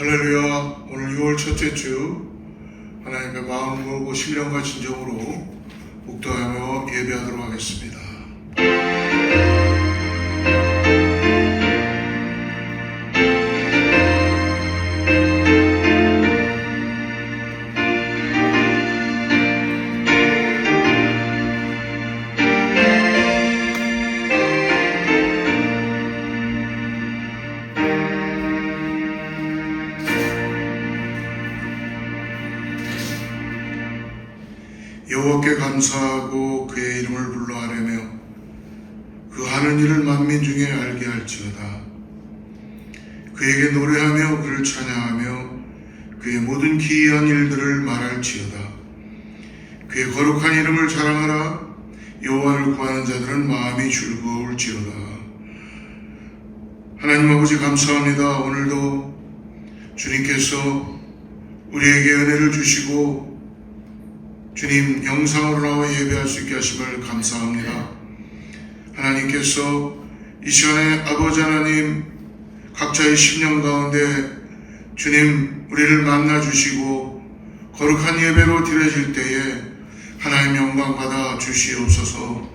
할렐루야. 오늘 6월 첫째 주 하나님의 마음을 모으고 신령과 진정으로 묵도하며 예배하도록 하겠습니다. 여호와께 감사하고 그의 이름을 불러 아뢰며 그 하는 일을 만민 중에 알게 할지어다. 그에게 노래하며 그를 찬양하며 그의 모든 기이한 일들을 말할지어다. 그의 거룩한 이름을 자랑하라. 여호와를 구하는 자들은 마음이 즐거울지어다. 하나님 아버지 감사합니다. 오늘도 주님께서 우리에게 은혜를 주시고 주님 영상으로 나와 예배할 수 있게 하심을 감사합니다. 하나님께서 이 시간에 아버지 하나님 각자의 심령 가운데 주님 우리를 만나 주시고 거룩한 예배로 드려질 때에 하나님 영광 받아 주시옵소서.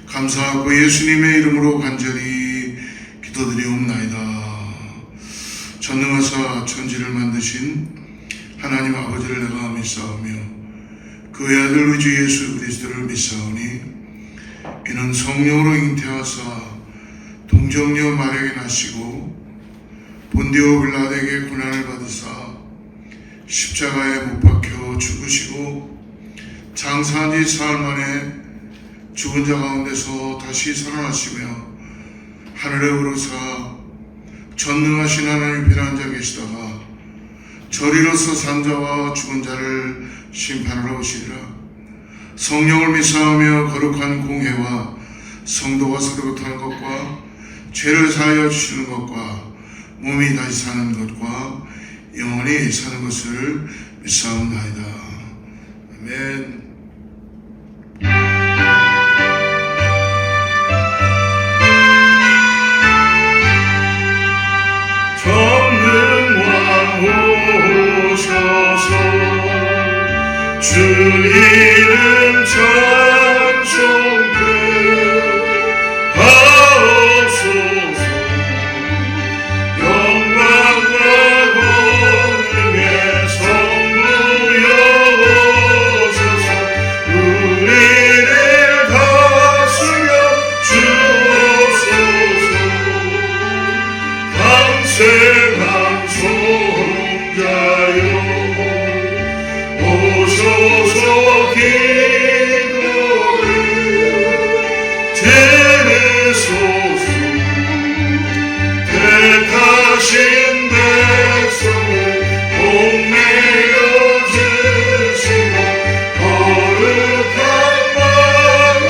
감사하고 예수님의 이름으로 간절히 기도드리옵나이다. 전능하사 천지를 만드신 하나님 아버지를 내가 믿사오며 그의 아들 우리 주 예수 그리스도를 믿사오니 이는 성령으로 잉태하사 동정녀 마리아에게 나시고 본디오 빌라도에게 고난을 받으사 십자가에 못 박혀 죽으시고 장사한 지 사흘 만에 죽은 자 가운데서 다시 살아나시며 하늘에 오르사 전능하신 하나님 편한 자 계시다가 저리로서 산 자와 죽은 자를 심판하러 오시리라. 성령을 믿사오며 거룩한 공회와 성도가 서로 타는 것과 죄를 사하여 주시는 것과 몸이 다시 사는 것과 영원히 사는 것을 믿사옵나이다. 아멘. 전능왕 오셔서 주 이름 찬송케 하옵소서. 영광과 권능의 성부 여호소서. 우리를 다스려 주옵소서. 강세한 송자여 오소서. 기도를 들으소서. 택하신 백성을 복내어 주시고 거룩한 마음을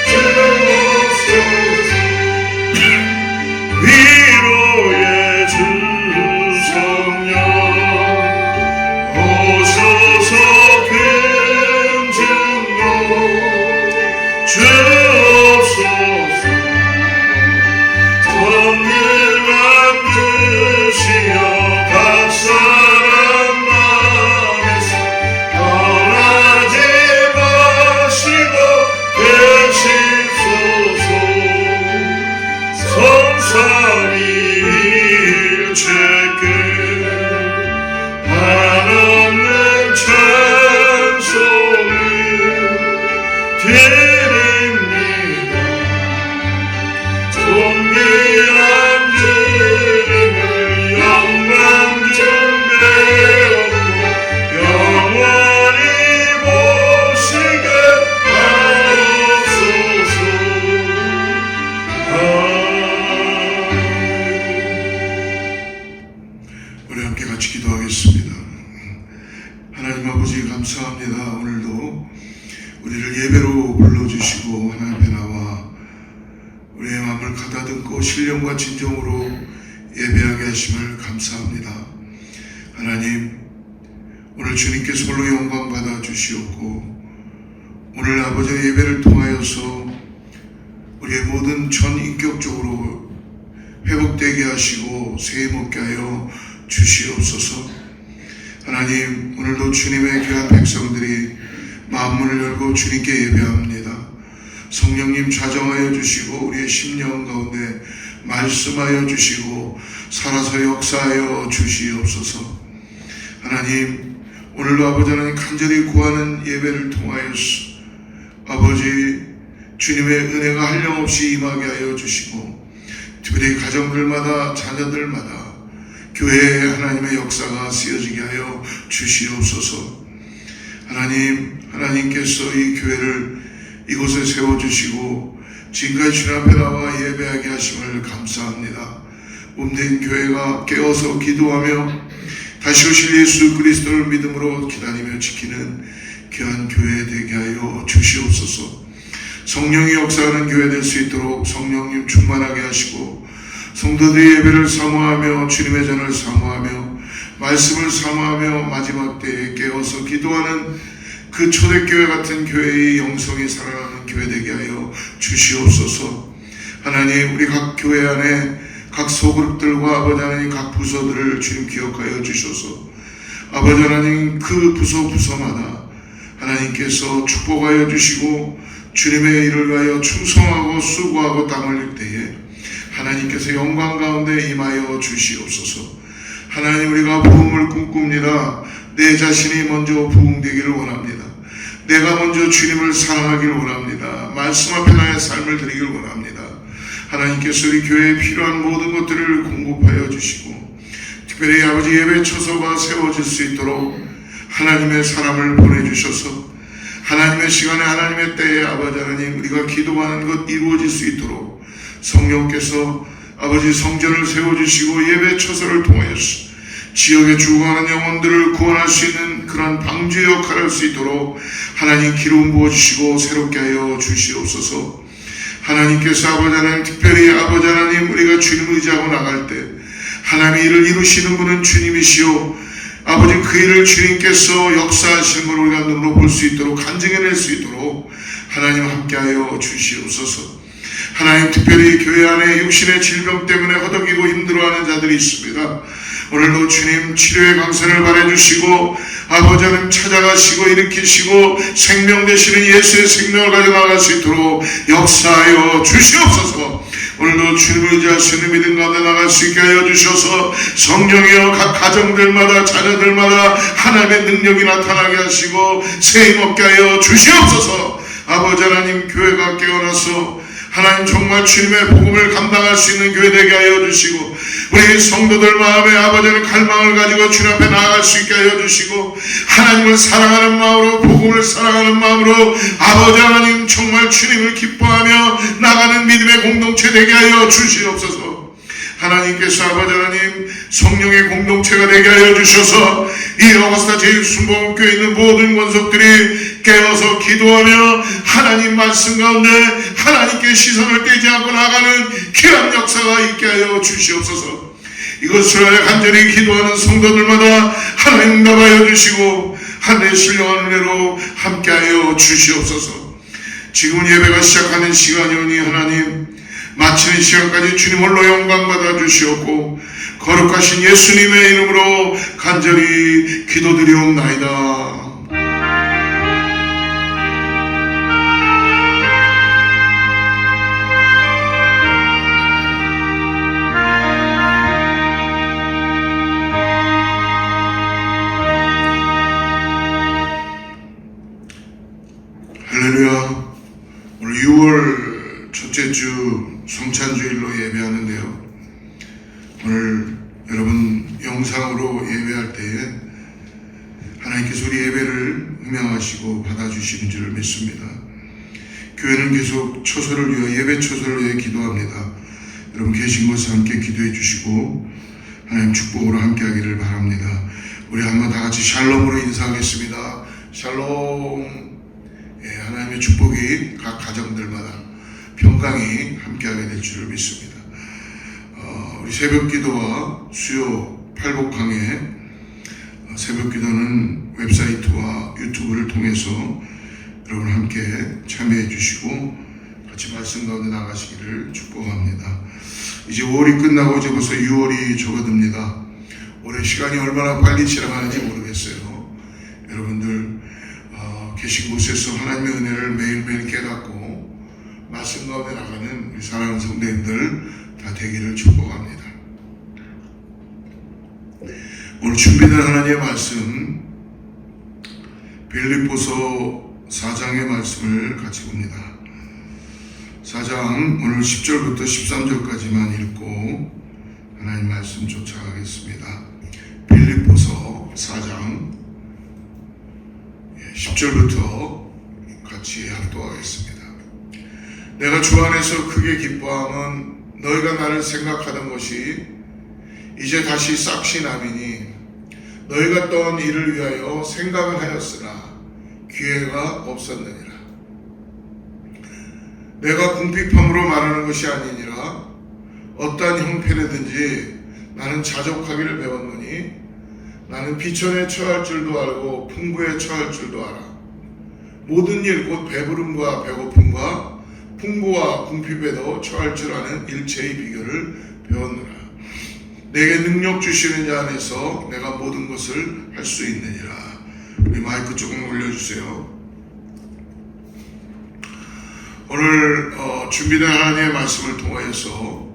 주옵소서. 위로의 주 성령 오소서. 주옵소서. 전능한 주시여 각 사람 마음에서 떠나지 마시고 계시소서. 성삼위일체께 한없는 찬송을 드립니다. 존귀한 주님을 영광 중배하고 영원히 모시게 하옵소서. 우리 함께 같이 기도하겠습니다. 하나님 아버지 감사합니다. 오늘도 우리를 예배로 불러주시고 하나님 앞에 나와 우리의 마음을 가다듬고 신령과 진정으로 예배하게 하심을 감사합니다. 하나님 오늘 주님께서 홀로 영광 받아 주시옵고 오늘 아버지의 예배를 통하여서 우리의 모든 전 인격적으로 회복되게 하시고 새 먹게 하여 주시옵소서. 하나님, 오늘도 주님의 귀한 백성들이 마음문을 열고 주님께 예배합니다. 성령님 좌정하여 주시고 우리의 심령 가운데 말씀하여 주시고 살아서 역사하여 주시옵소서. 하나님, 오늘도 아버지 하나님 간절히 구하는 예배를 통하여서 아버지 주님의 은혜가 한량없이 임하게 하여 주시고 특별히 가정들마다 자녀들마다 교회에 하나님의 역사가 쓰여지게 하여 주시옵소서. 하나님께서 이 교회를 이곳에 세워주시고 지금까지 주님 앞에 나와 예배하게 하심을 감사합니다. 몸된 교회가 깨어서 기도하며 다시 오실 예수 그리스도를 믿음으로 기다리며 지키는 귀한 교회 되게 하여 주시옵소서. 성령이 역사하는 교회 될 수 있도록 성령님 충만하게 하시고 성도들의 예배를 사모하며 주님의 전을 사모하며 말씀을 사모하며 마지막 때에 깨어서 기도하는 그 초대교회 같은 교회의 영성이 살아나는 교회 되게 하여 주시옵소서. 하나님, 우리 각 교회 안에 각 소그룹들과 아버지 하나님 각 부서들을 주님 기억하여 주셔서 아버지 하나님 그 부서마다 하나님께서 축복하여 주시고 주님의 일을 위하여 충성하고 수고하고 땀 흘릴 때에 하나님께서 영광 가운데 임하여 주시옵소서. 하나님, 우리가 부흥을 꿈꿉니다. 내 자신이 먼저 부흥되기를 원합니다. 내가 먼저 주님을 사랑하기를 원합니다. 말씀 앞에 나의 삶을 드리기를 원합니다. 하나님께서 우리 교회에 필요한 모든 것들을 공급하여 주시고 특별히 아버지 예배 처소가 세워질 수 있도록 하나님의 사람을 보내주셔서 하나님의 시간에 하나님의 때에 아버지 하나님 우리가 기도하는 것 이루어질 수 있도록 성령께서 아버지 성전을 세워주시고 예배 처소를 통해서 지역에 죽어가는 영혼들을 구원할 수 있는 그런 방주의 역할을 할 수 있도록 하나님 기름 부어주시고 새롭게 하여 주시옵소서. 하나님께서 아버지 하나님 특별히 아버지 하나님 우리가 주님을 의지하고 나갈 때 하나님의 일을 이루시는 분은 주님이시오 아버지 그 일을 주님께서 역사하시는 걸 우리가 눈으로 볼 수 있도록 간증해낼 수 있도록 하나님 함께하여 주시옵소서. 하나님 특별히 교회 안에 육신의 질병 때문에 허덕이고 힘들어하는 자들이 있습니다. 오늘도 주님 치료의 강선을 바라주시고 아버지 하나님 찾아가시고 일으키시고 생명 되시는 예수의 생명을 가져나갈 수 있도록 역사하여 주시옵소서. 오늘도 주님을 의지할 수 있는 믿음 가운데 나갈 수 있게 하여 주셔서 성령이여 각 가정들마다 자녀들마다 하나님의 능력이 나타나게 하시고 세임 얻게 하여 주시옵소서. 아버지 하나님 교회가 깨어나서 하나님 정말 주님의 복음을 감당할 수 있는 교회 되게 하여 주시고 우리 성도들 마음에 아버지는 갈망을 가지고 주님 앞에 나아갈 수 있게 하여 주시고 하나님을 사랑하는 마음으로 복음을 사랑하는 마음으로 아버지 하나님 정말 주님을 기뻐하며 나가는 믿음의 공동체 되게 하여 주시옵소서. 하나님께서 아버지 하나님 성령의 공동체가 되게 하여 주셔서 이 어거스타 제일순복음교회에 있는 모든 권속들이 깨어서 기도하며 하나님 말씀 가운데 하나님께 시선을 떼지 않고 나가는 귀한 역사가 있게 하여 주시옵소서. 이것을 간절히 기도하는 성도들마다 하나님 응답하여 주시고 하늘의 신령한 은혜로 함께하여 주시옵소서. 지금 예배가 시작하는 시간이오니 하나님 마치는 시간까지 주님 홀로 영광 받아 주시옵고 거룩하신 예수님의 이름으로 간절히 기도드리옵나이다. 할렐루야. 오늘 6월 첫째 주 성찬주일로 예배하는데요. 오늘 여러분 영상으로 예배할 때에 하나님께서 우리 예배를 음양하시고 받아주시는 줄을 믿습니다. 교회는 계속 처소를 위하여 예배 처소를 위해 기도합니다. 여러분 계신 곳에 함께 기도해 주시고 하나님 축복으로 함께 하기를 바랍니다. 우리 한번 다 같이 샬롬으로 인사하겠습니다. 샬롬. 하나님의 축복이 각 가정들마다 평강이 함께하게 될 줄을 믿습니다. 우리 새벽기도와 수요 팔복강의 새벽기도는 웹사이트와 유튜브를 통해서 여러분 함께 참여해 주시고 같이 말씀 가운데 나가시기를 축복합니다. 이제 5월이 끝나고 이제 벌써 6월이 접어듭니다. 올해 시간이 얼마나 빨리 지나가는지 모르겠어요. 여러분들 계신 곳에서 하나님의 은혜를 매일매일 깨닫고 말씀 가운데 나가는 우리 사랑하는 성도님들 다 되기를 축복합니다. 오늘 준비된 하나님의 말씀 빌립보서 4장의 말씀을 같이 봅니다. 4장 오늘 10절부터 13절까지만 읽고 하나님 말씀 쫓아가겠습니다. 빌립보서 4장 10절부터 같이 합독하겠습니다. 내가 주 안에서 크게 기뻐함은 너희가 나를 생각하던 것이 이제 다시 싹시 남이니 너희가 떠온 일을 위하여 생각을 하였으나 기회가 없었느니라. 내가 궁핍함으로 말하는 것이 아니니라. 어떠한 형편이든지 나는 자족하기를 배웠노니 나는 비천에 처할 줄도 알고 풍부에 처할 줄도 알아. 모든 일 곧 배부름과 배고픔과 풍부와 궁핍에도 처할 줄 아는 일체의 비결을 배웠노라. 내게 능력 주시는 자 안에서 내가 모든 것을 할 수 있느니라. 우리 마이크 조금 올려주세요. 오늘 준비된 하나님의 말씀을 통하여서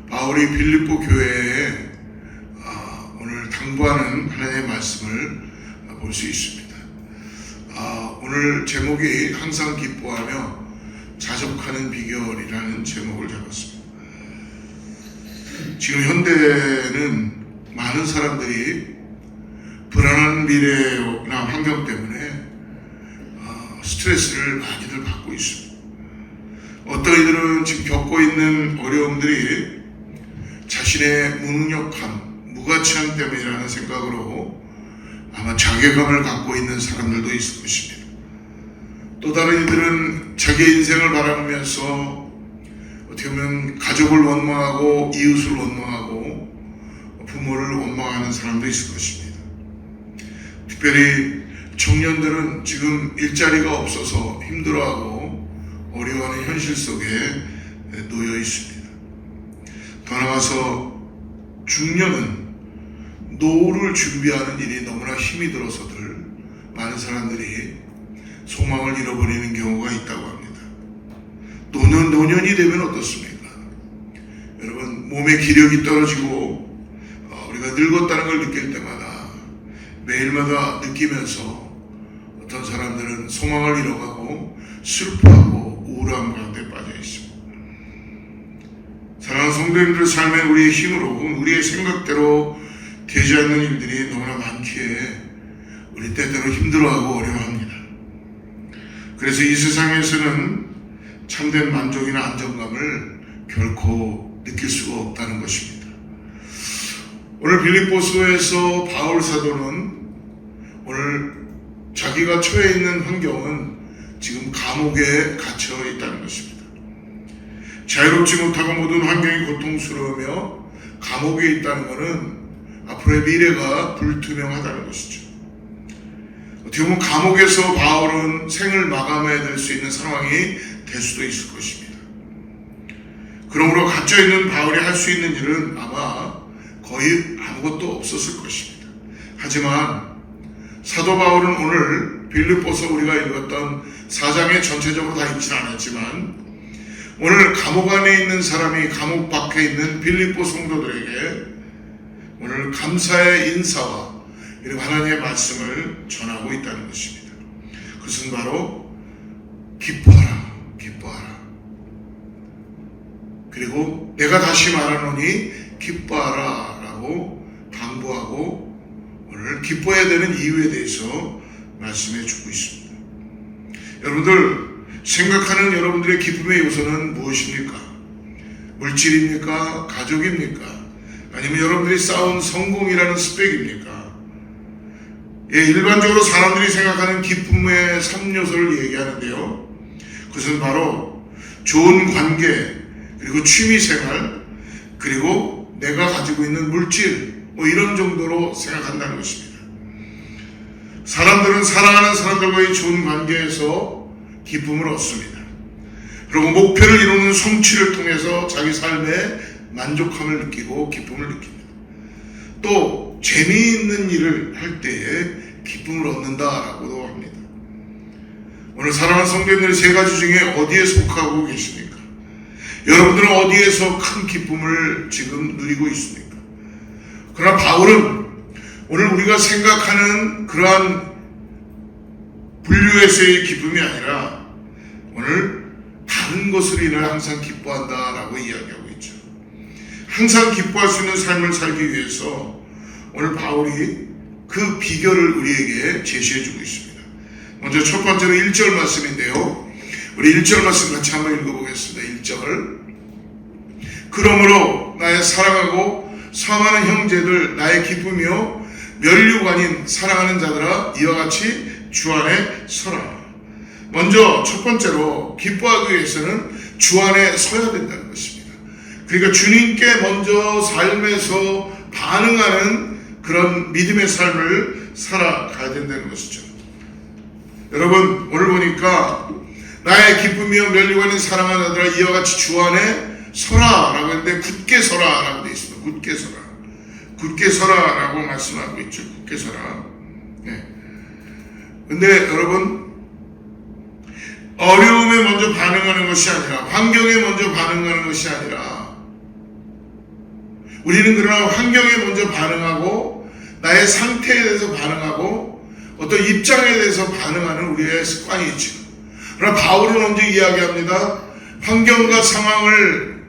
바울이 빌립보 교회에 오늘 당부하는 하나님의 말씀을 볼 수 있습니다. 오늘 제목이 항상 기뻐하며 자족하는 비결이라는 제목을 잡았습니다. 지금 현대는 많은 사람들이 불안한 미래나 환경 때문에 스트레스를 많이들 받고 있습니다. 어떤 이들은 지금 겪고 있는 어려움들이 자신의 무능력함, 무가치함 때문이라는 생각으로 아마 자괴감을 갖고 있는 사람들도 있을 것입니다. 또 다른 이들은 자기 인생을 바라보면서 어떻게 보면 가족을 원망하고 이웃을 원망하고 부모를 원망하는 사람도 있을 것입니다. 특별히 청년들은 지금 일자리가 없어서 힘들어하고 어려워하는 현실 속에 놓여 있습니다. 더 나아가서 중년은 노후를 준비하는 일이 너무나 힘이 들어서들 많은 사람들이 소망을 잃어버리는 경우가 있다고 합니다. 노년이 되면 어떻습니까? 여러분, 몸의 기력이 떨어지고 우리가 늙었다는 걸 느낄 때마다 매일마다 느끼면서 어떤 사람들은 소망을 잃어가고 슬퍼하고 우울한 가운데 빠져 있습니다. 사랑하는 성도님들 삶의 우리의 힘으로 우리의 생각대로 되지 않는 일들이 너무나 많기에 우리 때때로 힘들어하고 어려워합니다. 그래서 이 세상에서는 참된 만족이나 안정감을 결코 느낄 수가 없다는 것입니다. 오늘 빌립보서에서 바울 사도는 오늘 자기가 처해 있는 환경은 지금 감옥에 갇혀 있다는 것입니다. 자유롭지 못하고 모든 환경이 고통스러우며 감옥에 있다는 것은 앞으로의 미래가 불투명하다는 것이죠. 어떻게 보면 감옥에서 바울은 생을 마감해야 될 수 있는 상황이 될 수도 있을 것입니다. 그러므로 갇혀있는 바울이 할 수 있는 일은 아마 거의 아무것도 없었을 것입니다. 하지만 사도 바울은 오늘 빌립보서 우리가 읽었던 4장에 전체적으로 다 읽지는 않았지만 오늘 감옥 안에 있는 사람이 감옥 밖에 있는 빌립보 성도들에게 오늘 감사의 인사와 그리고 하나님의 말씀을 전하고 있다는 것입니다. 그것은 바로 기뻐하라, 기뻐하라. 그리고 내가 다시 말하노니 기뻐하라 라고 당부하고 오늘 기뻐해야 되는 이유에 대해서 말씀해 주고 있습니다. 여러분들 생각하는 여러분들의 기쁨의 요소는 무엇입니까? 물질입니까? 가족입니까? 아니면 여러분들이 쌓은 성공이라는 스펙입니까? 일반적으로 사람들이 생각하는 기쁨의 3요소를 얘기하는데요. 그것은 바로 좋은 관계, 그리고 취미생활, 그리고 내가 가지고 있는 물질, 이런 정도로 생각한다는 것입니다. 사람들은 사랑하는 사람들과의 좋은 관계에서 기쁨을 얻습니다. 그리고 목표를 이루는 성취를 통해서 자기 삶에 만족함을 느끼고 기쁨을 느낍니다. 또 재미있는 일을 할 때에 기쁨을 얻는다라고도 합니다. 오늘 사랑하는 성도님들, 세 가지 중에 어디에 속하고 계십니까? 여러분들은 어디에서 큰 기쁨을 지금 누리고 있습니까? 그러나 바울은 오늘 우리가 생각하는 그러한 분류에서의 기쁨이 아니라 오늘 다른 것을 인해 항상 기뻐한다라고 이야기하고 있죠. 항상 기뻐할 수 있는 삶을 살기 위해서 오늘 바울이 그 비결을 우리에게 제시해주고 있습니다. 먼저 첫 번째로 1절 말씀인데요. 우리 1절 말씀 같이 한번 읽어보겠습니다. 1절. 그러므로 나의 사랑하고 사랑하는 형제들, 나의 기쁨이요 면류관인 사랑하는 자들아, 이와 같이 주 안에 서라. 먼저 첫 번째로 기뻐하기 위해서는 주 안에 서야 된다는 것입니다. 그러니까 주님께 먼저 삶에서 반응하는 그런 믿음의 삶을 살아가야 된다는 것이죠. 여러분, 오늘 보니까 나의 기쁨이요 면류관인 사랑하는 자들아, 이와 같이 주 안에 서라 라고 했는데 굳게 서라 라고 되어 있습니다. 굳게 서라. 굳게 서라 라고 말씀하고 있죠. 굳게 서라. 네. 근데 여러분, 어려움에 먼저 반응하는 것이 아니라, 환경에 먼저 반응하는 것이 아니라, 우리는 그러나 환경에 먼저 반응하고 나의 상태에 대해서 반응하고 어떤 입장에 대해서 반응하는 우리의 습관이 있죠. 그러나 바울은 언제 이야기합니다. 환경과 상황을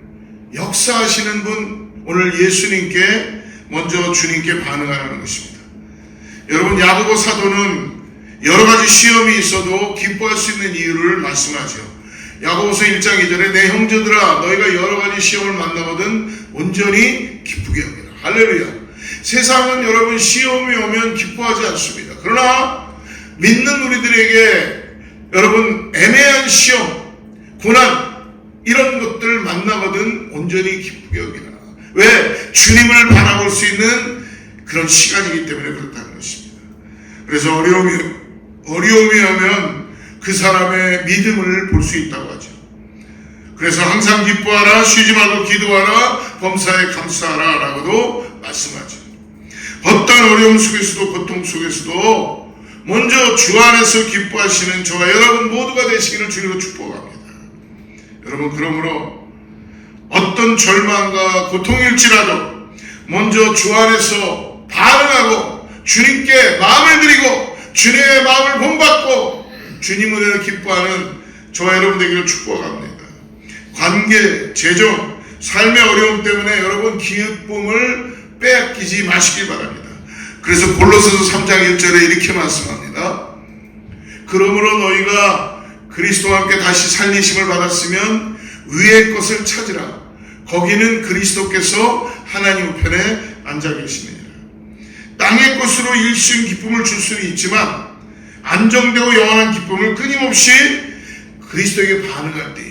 역사하시는 분, 오늘 예수님께 먼저 주님께 반응하라는 것입니다. 여러분, 야고보 사도는 여러 가지 시험이 있어도 기뻐할 수 있는 이유를 말씀하죠. 야고보서 1장 2절에 내 형제들아, 너희가 여러 가지 시험을 만나거든 온전히 기쁘게 합니다. 할렐루야. 세상은 여러분 시험이 오면 기뻐하지 않습니다. 그러나 믿는 우리들에게 여러분 애매한 시험, 고난 이런 것들을 만나거든 온전히 기쁘게 여기라. 왜? 주님을 바라볼 수 있는 그런 시간이기 때문에 그렇다는 것입니다. 그래서 어려움이 오면 그 사람의 믿음을 볼 수 있다고 하죠. 그래서 항상 기뻐하라, 쉬지 말고 기도하라, 범사에 감사하라 라고도 말씀하죠. 어떤 어려움 속에서도 고통 속에서도 먼저 주 안에서 기뻐하시는 저와 여러분 모두가 되시기를 주님으로 축복합니다. 여러분, 그러므로 어떤 절망과 고통일지라도 먼저 주 안에서 반응하고 주님께 마음을 드리고 주님의 마음을 본받고 주님 은혜를 기뻐하는 저와 여러분 되기를 축복합니다. 관계, 재정, 삶의 어려움 때문에 여러분 기쁨을 빼앗기지 마시길 바랍니다. 그래서 골로새서 3장 1절에 이렇게 말씀합니다. 그러므로 너희가 그리스도와 함께 다시 살리심을 받았으면 위의 것을 찾으라. 거기는 그리스도께서 하나님 우편에 앉아 계시느니라. 땅의 것으로 일시적인 기쁨을 줄 수는 있지만 안정되고 영원한 기쁨을 끊임없이 그리스도에게 반응할 때에,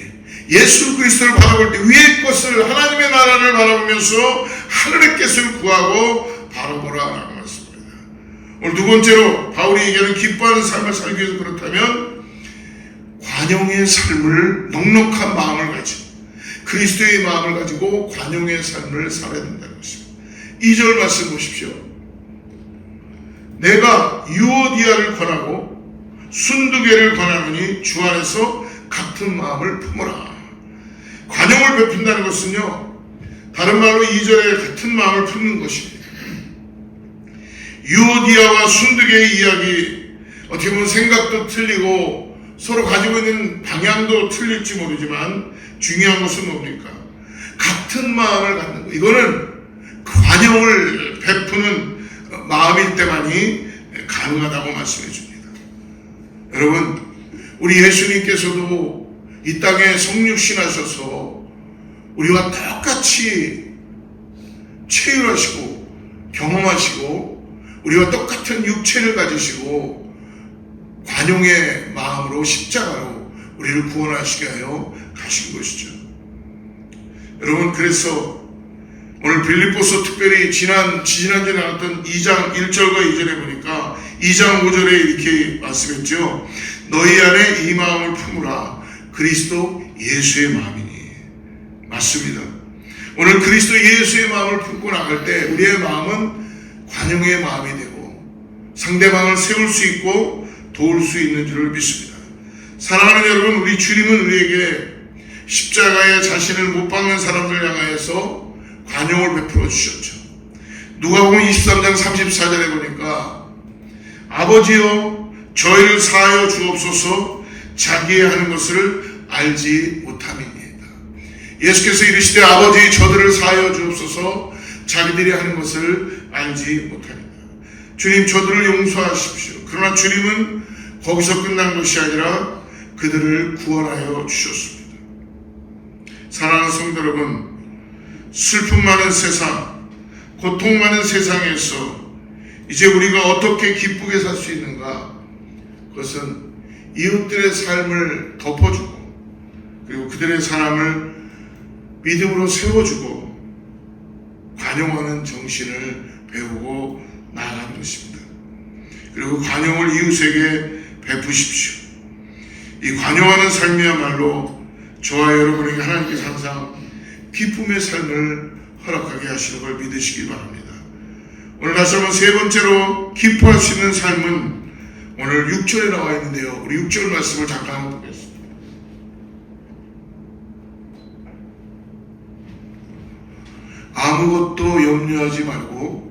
예수 그리스도를 바라볼 때 위의 것을, 하나님의 나라를 바라보면서 하늘의 것을 구하고 바라보라라고 말씀합니다. 오늘 두 번째로 바울이 얘기하는 기뻐하는 삶을 살기 위해서 그렇다면 관용의 삶을, 넉넉한 마음을 가지고 그리스도의 마음을 가지고 관용의 삶을 살아야 된다는 것입니다. 2절 말씀 보십시오. 내가 유오디아를 권하고 순두개를 권하노니 주 안에서 같은 마음을 품어라. 관용을 베푼다는 것은요, 다른 말로 2절에 같은 마음을 품는 것입니다. 유오디아와 순두개의 이야기, 어떻게 보면 생각도 틀리고 서로 가지고 있는 방향도 틀릴지 모르지만 중요한 것은 뭡니까? 같은 마음을 갖는 것. 이거는 관용을 베푸는 마음일 때만이 가능하다고 말씀해 줍니다. 여러분, 우리 예수님께서도 이 땅에 성육신하셔서 우리와 똑같이 체휼하시고 경험하시고 우리와 똑같은 육체를 가지시고 관용의 마음으로 십자가로 우리를 구원하시게 하여 가신 것이죠. 여러분, 그래서 오늘 빌립보서 특별히 지난주에 나왔던 2장 1절과 2절에 보니까 2장 5절에 이렇게 말씀했죠. 너희 안에 이 마음을 품으라. 그리스도 예수의 마음이니. 맞습니다. 오늘 그리스도 예수의 마음을 품고 나갈 때 우리의 마음은 관용의 마음이 되고 상대방을 세울 수 있고 도울 수 있는 줄을 믿습니다. 사랑하는 여러분, 우리 주님은 우리에게 십자가에 자신을 못 박는 사람들 향하여서 관용을 베풀어 주셨죠. 누가복음 23장 34절에 보니까 아버지여 저희를 사하여 주옵소서 자기의 하는 것을 알지 못함이니이다. 예수께서 이르시되 아버지 저들을 사하여 주옵소서 자기들이 하는 것을 알지 못합니다. 주님 저들을 용서하십시오. 그러나 주님은 거기서 끝난 것이 아니라 그들을 구원하여 주셨습니다. 사랑하는 성도 여러분, 슬픔 많은 세상, 고통 많은 세상에서 이제 우리가 어떻게 기쁘게 살 수 있는가? 그것은 이웃들의 삶을 덮어주고 그리고 그들의 사람을 믿음으로 세워주고 관용하는 정신을 배우고 나아가는 것입니다. 그리고 관용을 이웃에게 베푸십시오. 이 관용하는 삶이야말로 저와 여러분에게 하나님께서 항상 기쁨의 삶을 허락하게 하시는 걸 믿으시기 바랍니다. 오늘 다시 한번 세 번째로 기뻐할 수 있는 삶은 오늘 6절에 나와 있는데요. 우리 6절 말씀을 잠깐 한번 보겠습니다. 아무것도 염려하지 말고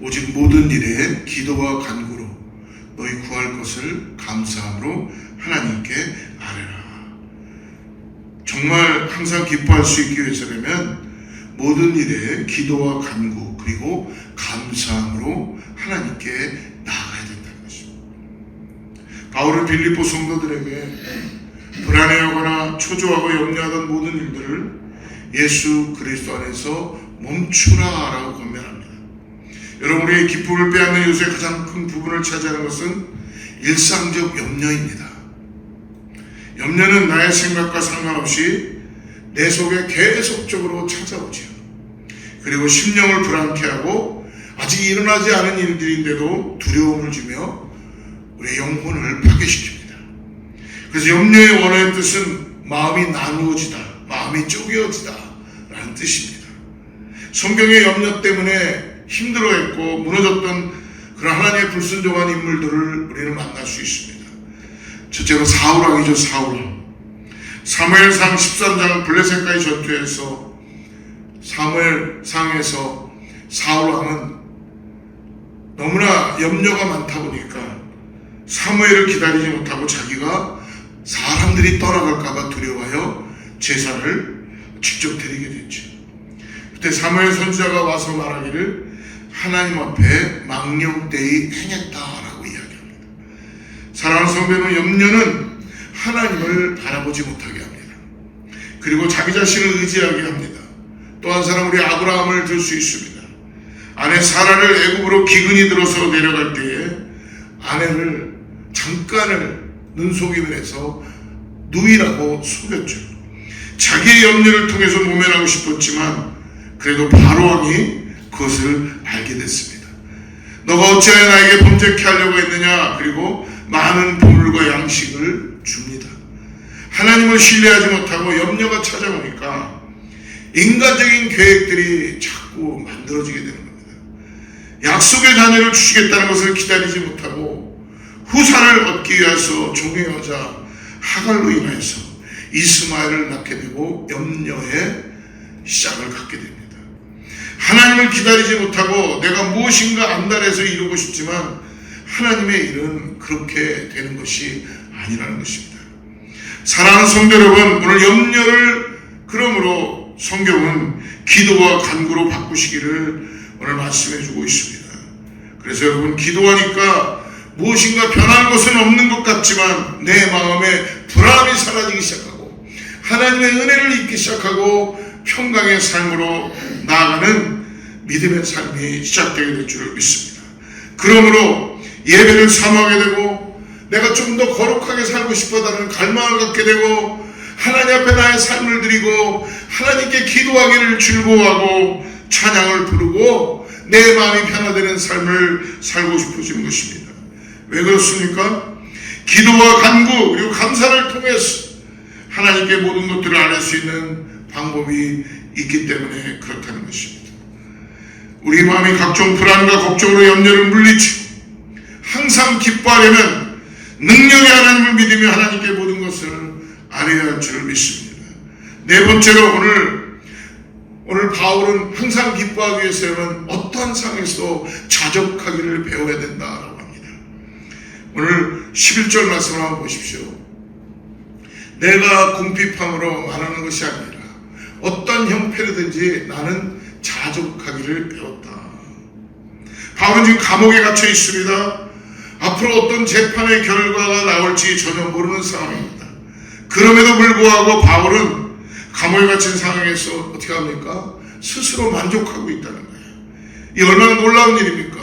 오직 모든 일에 기도와 간구로 너희 구할 것을 감사함으로 하나님께 아뢰라. 정말 항상 기뻐할 수 있기 위해서라면 모든 일에 기도와 간구 그리고 감사함으로 하나님께 나아가야 된다는 것입니다. 바울은 빌립보 성도들에게 불안해하거나 초조하고 염려하던 모든 일들을 예수 그리스도 안에서 멈추라라고 권면합니다. 여러분, 우리의 기쁨을 빼앗는 요소의 가장 큰 부분을 차지하는 것은 일상적 염려입니다. 염려는 나의 생각과 상관없이 내 속에 계속적으로 찾아오지요. 그리고 심령을 불안케 하고 아직 일어나지 않은 일들인데도 두려움을 주며 우리의 영혼을 파괴시킵니다. 그래서 염려의 원어의 뜻은 마음이 나누어지다, 마음이 쪼개어지다 라는 뜻입니다. 성경의 염려 때문에 힘들어했고 무너졌던 그런 하나님의 불순종한 인물들을 우리는 만날 수 있습니다. 첫째로 사울왕이죠. 사울왕. 사무엘상 13장 블레셋과의 전투에서 사무엘상에서 사울왕은 너무나 염려가 많다 보니까 사무엘을 기다리지 못하고 자기가 사람들이 떠나갈까봐 두려워하여 제사를 직접 드리게 됐죠. 그때 사무엘 선지자가 와서 말하기를 하나님 앞에 망령되이 행했다라고 이야기합니다. 사랑하는 성도는 염려는 하나님을 바라보지 못하게 합니다. 그리고 자기 자신을 의지하게 합니다. 또 한 사람 우리 아브라함을 들 수 있습니다. 아내 사라를 애굽으로 기근이 들어서 내려갈 때에 아내를 잠깐을 눈속임을 해서 누이라고 속였죠. 자기의 염려를 통해서 모면하고 싶었지만 그래도 바로왕이 그것을 알게 됐습니다. 너가 어찌하여 나에게 범죄케 하려고 했느냐. 그리고 많은 보물과 양식을 줍니다. 하나님을 신뢰하지 못하고 염려가 찾아오니까 인간적인 계획들이 자꾸 만들어지게 되는 겁니다. 약속의 자녀를 주시겠다는 것을 기다리지 못하고 후사를 얻기 위해서 종의 여자 하갈로 인하여서 이스마엘을 낳게 되고 염려의 시작을 갖게 됩니다. 하나님을 기다리지 못하고 내가 무엇인가 안달해서 이루고 싶지만 하나님의 일은 그렇게 되는 것이 아니라는 것입니다. 사랑하는 성도 여러분, 오늘 염려를 그러므로 성경은 기도와 간구로 바꾸시기를 오늘 말씀해 주고 있습니다. 그래서 여러분, 기도하니까 무엇인가 변한 것은 없는 것 같지만 내 마음에 불안함이 사라지기 시작하고 하나님의 은혜를 잊기 시작하고 평강의 삶으로 나아가는 믿음의 삶이 시작되게 될 줄을 믿습니다. 그러므로 예배를 사모하게 되고 내가 좀 더 거룩하게 살고 싶어하는 갈망을 갖게 되고 하나님 앞에 나의 삶을 드리고 하나님께 기도하기를 즐거워하고 찬양을 부르고 내 마음이 변화되는 삶을 살고 싶어지는 것입니다. 왜 그렇습니까? 기도와 간구 그리고 감사를 통해서 하나님께 모든 것들을 알릴 수 있는 방법이 있기 때문에 그렇다는 것입니다. 우리 마음이 각종 불안과 걱정으로 염려를 물리치고 항상 기뻐하려면 능력의 하나님을 믿으며 하나님께 모든 것을 아뢰야 할 줄을 믿습니다. 네 번째로 오늘 바울은 항상 기뻐하기 위해서는 어떠한 상황에서 자족하기를 배워야 된다라고 합니다. 오늘 11절 말씀을 한번 보십시오. 내가 궁핍함으로 말하는 것이 아니라 어떤 형편이든지 나는 자족하기를 배웠다. 바울은 지금 감옥에 갇혀 있습니다. 앞으로 어떤 재판의 결과가 나올지 전혀 모르는 상황입니다. 그럼에도 불구하고 바울은 감옥에 갇힌 상황에서 어떻게 합니까? 스스로 만족하고 있다는 거예요. 이 얼마나 놀라운 일입니까?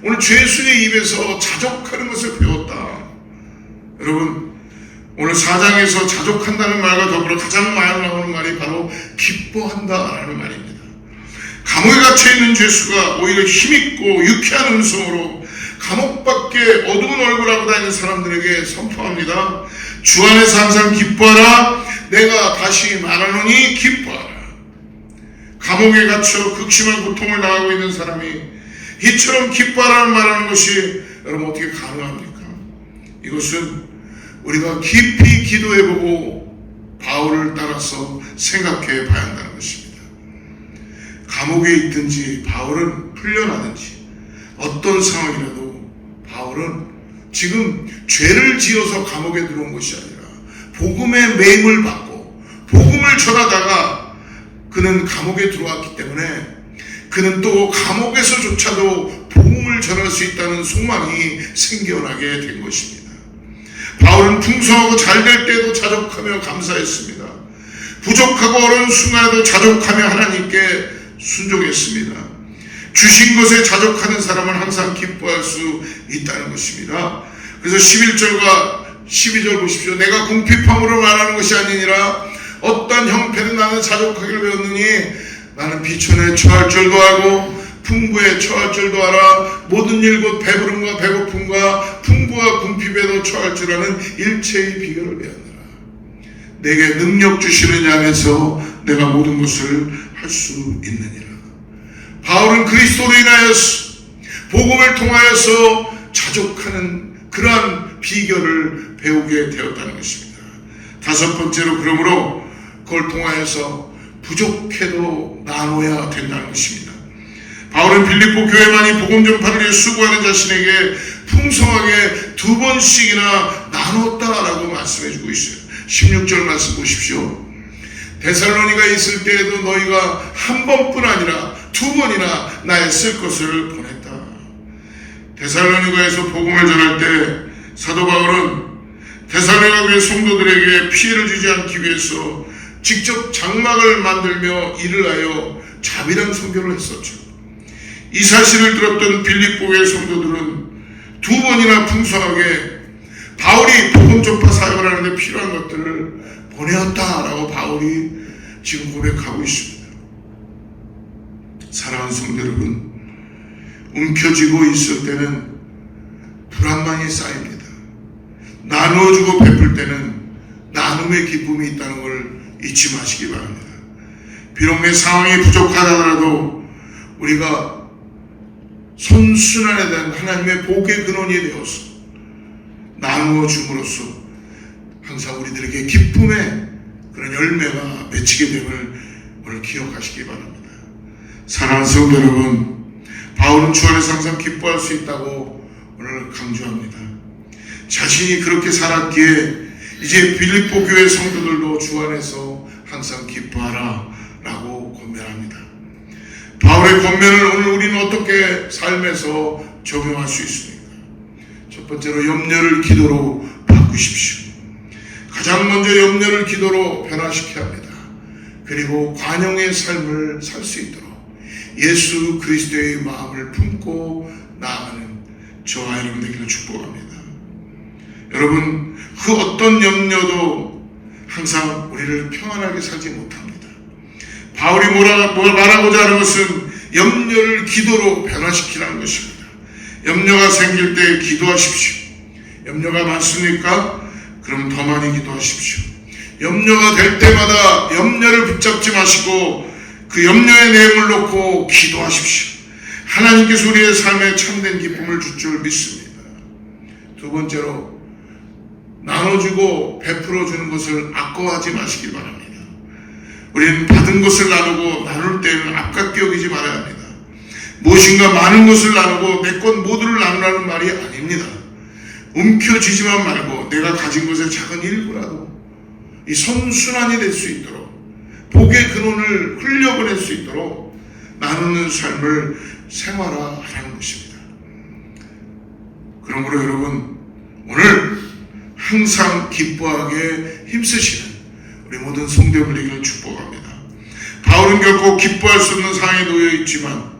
오늘 죄수의 입에서 자족하는 것을 배웠다. 여러분, 오늘 4장에서 자족한다는 말과 더불어 가장 많이 나오는 말이 바로 기뻐한다라는 말입니다. 감옥에 갇혀있는 죄수가 오히려 힘있고 유쾌한 음성으로 감옥 밖에 어두운 얼굴하고 다니는 사람들에게 선포합니다. 주 안에서 항상 기뻐하라. 내가 다시 말하노니 기뻐하라. 감옥에 갇혀 극심한 고통을 당하고 있는 사람이 이처럼 기뻐하라는 말하는 것이 여러분 어떻게 가능합니까? 이것은 우리가 깊이 기도해보고 바울을 따라서 생각해 봐야 한다는 것입니다. 감옥에 있든지 바울은 풀려나든지 어떤 상황이라도 바울은 지금 죄를 지어서 감옥에 들어온 것이 아니라 복음의 매임을 받고 복음을 전하다가 그는 감옥에 들어왔기 때문에 그는 또 감옥에서조차도 복음을 전할 수 있다는 소망이 생겨나게 된 것입니다. 바울은 풍성하고 잘 될 때도 자족하며 감사했습니다. 부족하고 어려운 순간에도 자족하며 하나님께 순종했습니다. 주신 것에 자족하는 사람은 항상 기뻐할 수 있다는 것입니다. 그래서 11절과 12절 보십시오. 내가 궁핍함으로 말하는 것이 아니니라 어떤 형편에 나는 자족하기를 배웠느니 나는 비천에 처할 줄도 알고 풍부에 처할 줄도 알아. 모든 일 곧 배부름과 배고픔과 풍부와 궁핍에도 처할 줄 아는 일체의 비결을 배웠느라. 내게 능력 주시는 이 안에서 내가 모든 것을 할 수 있느니라. 바울은 그리스도로 인하여서 복음을 통하여서 자족하는 그러한 비결을 배우게 되었다는 것입니다. 다섯 번째로 그러므로 그걸 통하여서 부족해도 나눠야 된다는 것입니다. 바울은 빌립보 교회만이 복음 전파를 위해 수고하는 자신에게 풍성하게 2번씩이나 나눴다라고 말씀해주고 있어요. 16절 말씀 보십시오. 데살로니가에 있을 때에도 너희가 한 번뿐 아니라 2번이나 나의 쓸 것을 보냈다. 데살로니가에서 복음을 전할 때 사도 바울은 데살로니가 교회 성도들에게 피해를 주지 않기 위해서 직접 장막을 만들며 일을 하여 자비랑 선교를 했었죠. 이 사실을 들었던 빌립보 교회 성도들은 2번이나 풍성하게 바울이 복음 전파 사역을 하는데 필요한 것들을 보내었다라고 바울이 지금 고백하고 있습니다. 사랑하는 성도 여러분, 움켜쥐고 있을 때는 불안만이 쌓입니다. 나누어주고 베풀 때는 나눔의 기쁨이 있다는 걸 잊지 마시기 바랍니다. 비록 내 상황이 부족하더라도 우리가 선순환에 대한 하나님의 복의 근원이 되어서 나누어 줌으로써 항상 우리들에게 기쁨의 그런 열매가 맺히게 됨을 오늘 기억하시기 바랍니다. 사랑하는 성도 여러분, 바울은 주 안에서 항상 기뻐할 수 있다고 오늘 강조합니다. 자신이 그렇게 살았기에 이제 빌립보 교회 성도들도 주 안에서 항상 기뻐하라 라고 권면합니다. 바울의 권면을 오늘 우리는 어떻게 삶에서 적용할 수 있습니까? 첫 번째로 염려를 기도로 바꾸십시오. 가장 먼저 염려를 기도로 변화시켜야 합니다. 그리고 관용의 삶을 살 수 있도록 예수 그리스도의 마음을 품고 나아가는 저와 여러분 되기를 축복합니다. 여러분, 그 어떤 염려도 항상 우리를 평안하게 살지 못합니다. 바울이 뭘 말하고자 하는 것은 염려를 기도로 변화시키라는 것입니다. 염려가 생길 때 기도하십시오. 염려가 많습니까? 그럼 더 많이 기도하십시오. 염려가 될 때마다 염려를 붙잡지 마시고 그 염려의 내용을 놓고 기도하십시오. 하나님께서 우리의 삶에 참된 기쁨을 줄 줄 믿습니다. 두 번째로, 나눠주고 베풀어주는 것을 아까워하지 마시기 바랍니다. 우리는 받은 것을 나누고 나눌 때는 아깝게 여기지 말아야 합니다. 무엇인가 많은 것을 나누고 내 것 모두를 나누라는 말이 아닙니다. 움켜쥐지만 말고 내가 가진 것의 작은 일부라도 이 선순환이 될 수 있도록, 복의 근원을 흘려보낼 수 있도록 나누는 삶을 생활화하라는 것입니다. 그러므로 여러분, 오늘 항상 기뻐하게 힘쓰시는 우리 모든 성도들 되기를 축복합니다. 바울은 결코 기뻐할 수 없는 상황에 놓여 있지만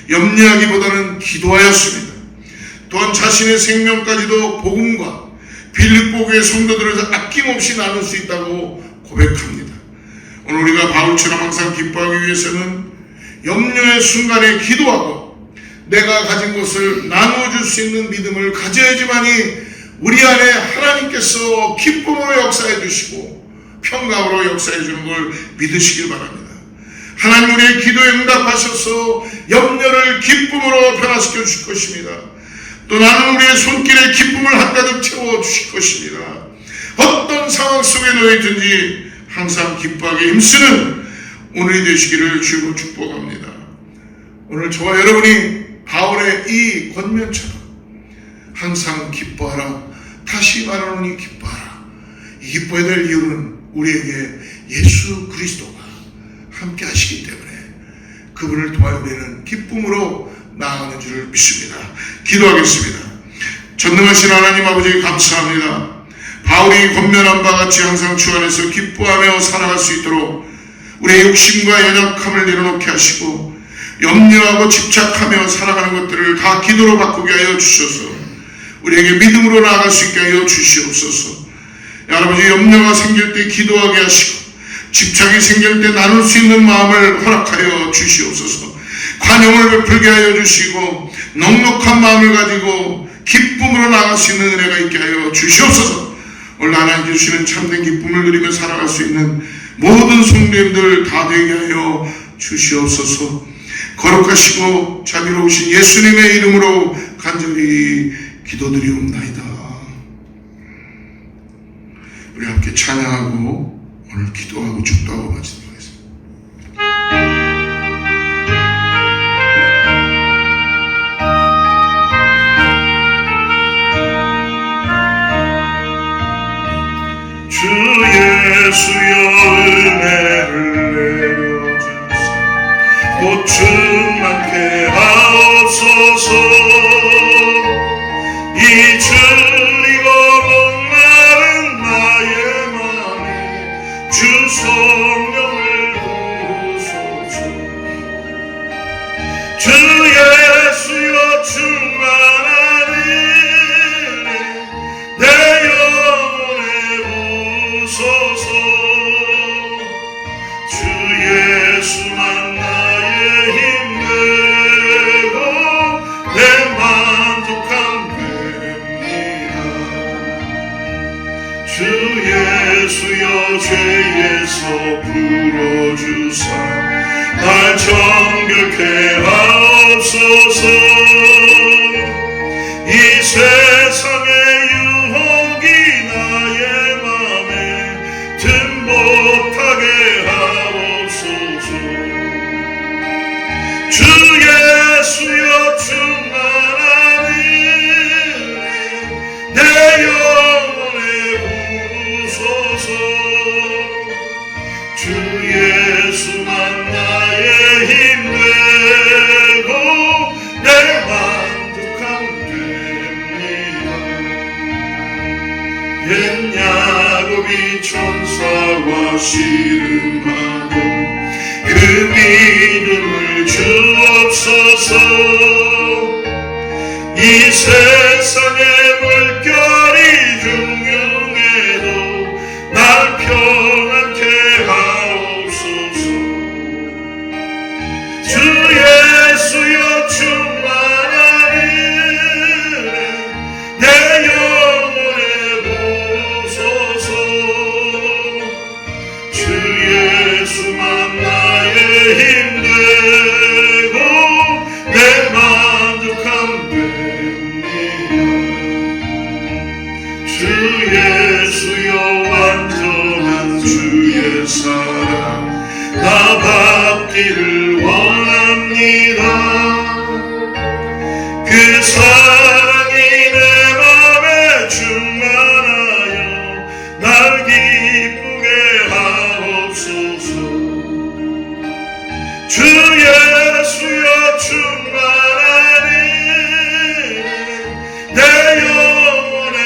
염려하기보다는 기도하였습니다. 또한 자신의 생명까지도 복음과 빌립보 교회 성도들에서 아낌없이 나눌 수 있다고 고백합니다. 오늘 우리가 바울처럼 항상 기뻐하기 위해서는 염려의 순간에 기도하고 내가 가진 것을 나누어줄 수 있는 믿음을 가져야지만이 우리 안에 하나님께서 기쁨으로 역사해 주시고 평강으로 역사해 주는 걸 믿으시길 바랍니다. 하나님 우리의 기도에 응답하셔서 염려를 기쁨으로 변화시켜 주실 것입니다. 또 나는 우리의 손길에 기쁨을 한가득 채워 주실 것입니다. 어떤 상황 속에 놓여 있든지 항상 기뻐하게 힘쓰는 오늘이 되시기를 주로 축복합니다. 오늘 저와 여러분이 바울의 이 권면처럼 항상 기뻐하라, 다시 말하노니 기뻐하라. 이 기뻐해야 될 이유는 우리에게 예수 그리스도가 함께 하시기 때문에 그분을 통하여 우리는 기쁨으로 나아가는 줄을 믿습니다. 기도하겠습니다. 전능하신 하나님 아버지 감사합니다. 바울이 권면한 바 같이 항상 주 안에서 기뻐하며 살아갈 수 있도록 우리의 욕심과 연약함을 내려놓게 하시고 염려하고 집착하며 살아가는 것들을 다 기도로 바꾸게 하여 주셔서 우리에게 믿음으로 나아갈 수 있게 하여 주시옵소서. 아버지, 염려가 생길 때 기도하게 하시고 집착이 생길 때 나눌 수 있는 마음을 허락하여 주시옵소서. 관용을 베풀게 하여 주시고 넉넉한 마음을 가지고 기쁨으로 나아갈 수 있는 은혜가 있게 하여 주시옵소서. 오늘 하나님께 주시는 참된 기쁨을 누리며 살아갈 수 있는 모든 성도님들 다 되게 하여 주시옵소서. 거룩하시고 자비로우신 예수님의 이름으로 간절히 기도드리옵나이다. 우리 함께 찬양하고 오늘 기도하고 축도하고 마치도록 하겠습니다. 주 예수여 은혜를 내려주사 곧 충만케 하옵소서. 이 줄이고 목마른 나의 맘에 주 성령을 부으소서. 주 예수여 충만한 은혜 내 영혼에 부으소서. 주 예수만 나의 힘내고 내 만족함 주 예수여 죄에서 풀어주사 날 정결케 하옵소서. 이 세상의 유혹이 나의 맘에 든 못하게 하옵소서. 주 예수여 충만한 은혜 내 주 예수만 나의 힘내고 내 만족함 됩니다. 옛 야곱이 천사와 씨름하고 그 믿음을 주옵소서. 이 세상의 물결이 중용해도 날 평안케 하옵소서. 주 예수여 충만한 은혜 내 영혼에 부소서. 주 예수만 나의 힘내고 내 사랑이 내 맘에 충만하여 날 기쁘게 하옵소서. 주 예수여 충만하니 내 영혼에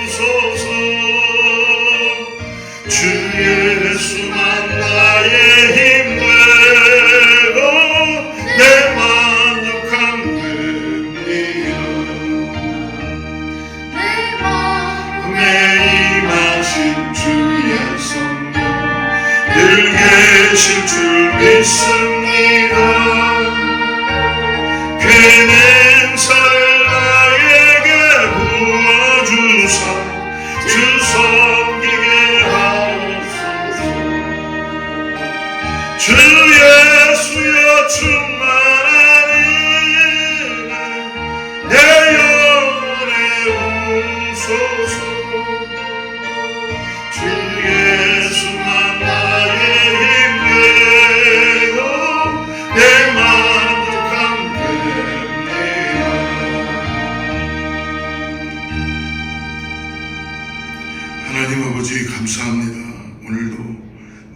부소서. 주 예수만 나의 힘 되고 내 만족함 됩니다. 내 임하신 주의 성령 늘 계실 줄 믿습니다. 괜한 행사를 나에게 부어주사 주 섬기게 하옵소서. 주 예수여 충만하니 내 영혼에 오소서. 주 예수만 나의 힘 되고 내 만족함 됩니다. 하나님 아버지 감사합니다. 오늘도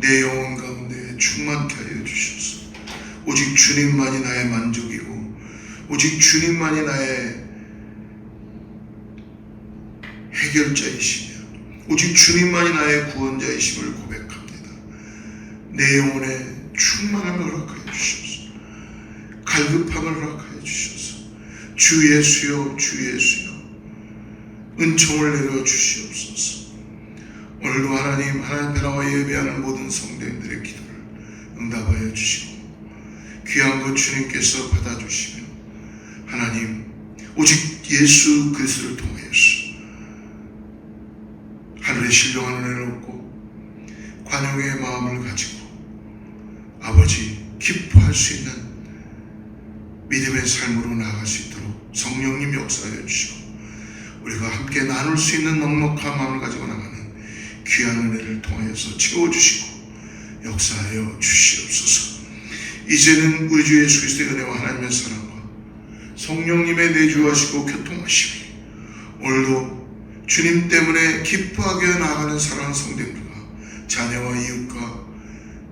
내 영혼 가운데 충만케 하여 주셔서 오직 주님만이 나의 만족이고 오직 주님만이 나의 해결자이시며 오직 주님만이 나의 구원자이심을 고백합니다. 내 영혼에 충만함을 허락하여 주셔서 갈급함을 허락하여 주셔서 주 예수여 주 예수여 은총을 내려 주시옵소서. 오늘도 하나님 앞에 나와 예배하는 모든 성도님들의 기도를 응답하여 주시고 귀한 것 주님께서 받아주시며 하나님 오직 예수 그리스도를 통하여서 하늘의 신령한 은혜를 얻고 관용의 마음을 가지고 아버지 기뻐할 수 있는 믿음의 삶으로 나아갈 수 있도록 성령님 역사하여 주시고 우리가 함께 나눌 수 있는 넉넉한 마음을 가지고 나가는 귀한 은혜를 통하여서 채워주시고 역사하여 주시옵소서. 이제는 우리 주 예수 그리스도의 은혜와 하나님의 사랑과 성령님의 내주하시고 교통하시고 오늘도 주님 때문에 기뻐하게 나아가는 사랑하는 성도들과 자녀와 이웃과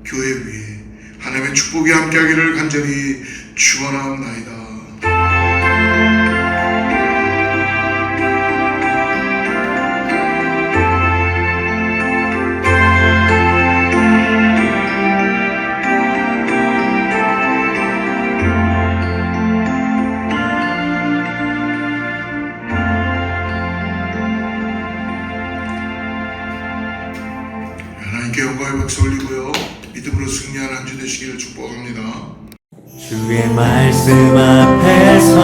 교회 위에 하나님의 축복이 함께하기를 간절히 축원하옵나이다. 하나님께 영광의 박수 올리고요. 믿음으로 승리하는 한 주 되시기를 축복합니다. 주의 말씀 앞에서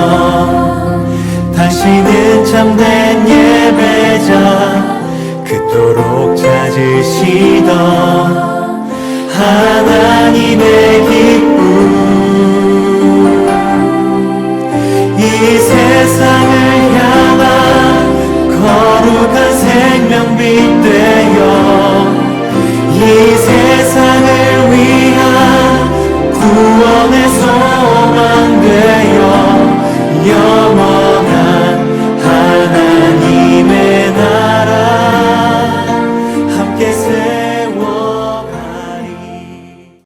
다시는 참된 예배자 그토록 찾으시던 하나님